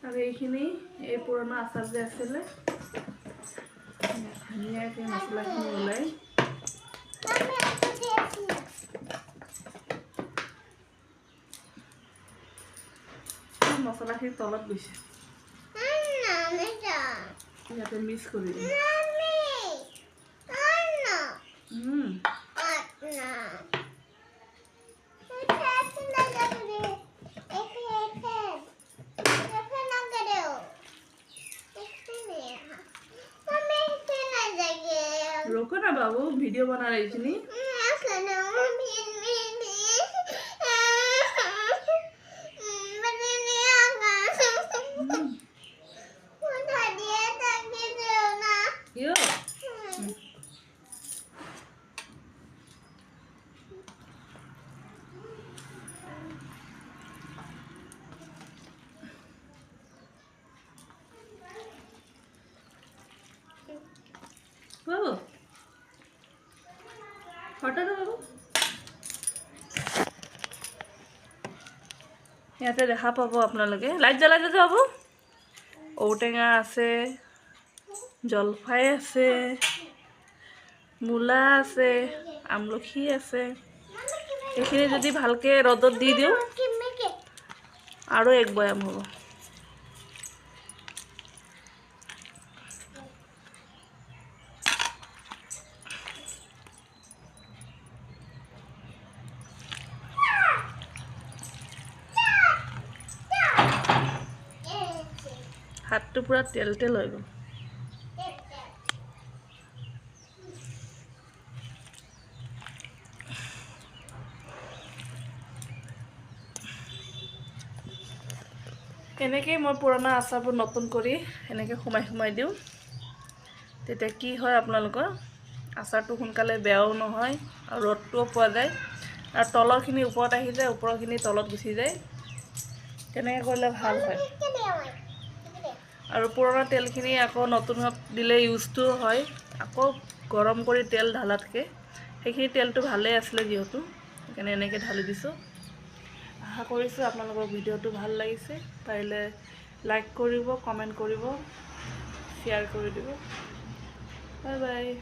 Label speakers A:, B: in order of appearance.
A: আৰু এইখিনি এই পুৰণা আচাৰ যে আছিলে ধুনীয়াকৈ মছলাখিনি ওলাই মছলাখিনি তলত গৈছে ইয়াতে মিক্স কৰি দিম रोको ना बाबू वीडियो बना रही थी नहीं यो बाबू हटा दो बाबू ইয়াতে দেখা পাব আপোনালোকে লাইট জ্বলাই দিতে বাবু ঔটেঙা আছে জলফাই আছে মূলা আছে আমলখি আছে এইখিনি যদি ভালকে ৰ'দত দি দিও আৰু এক বয়াম হ'ব হাতটো পুৰা তেল তেল হৈ গ'ল এনেকৈ মই পুৰণা আচাৰবোৰ নতুন কৰি এনেকৈ সোমাই দিওঁ তেতিয়া কি হয় আপোনালোকৰ আচাৰটো সোনকালে বেয়াও নহয় আৰু ৰ'দটোও পোৱা যায় আৰু তলৰখিনি ওপৰত আহি যায় ওপৰখিনি তলত গুচি যায় তেনেকৈ কৰিলে ভাল হয় আৰু পুৰণা তেলখিনি আকৌ নতুনত দিলে ইউজটো হয় আকৌ গৰম কৰি তেল ঢালাতকৈ সেইখিনি তেলটো ভালেই আছিলে যিহেতু সেইকাৰণে এনেকৈ ঢালি দিছোঁ আশা কৰিছোঁ আপোনালোকৰ ভিডিঅ'টো ভাল লাগিছে পাৰিলে লাইক কৰিব কমেণ্ট কৰিব শ্বেয়াৰ কৰি দিব বাই বাই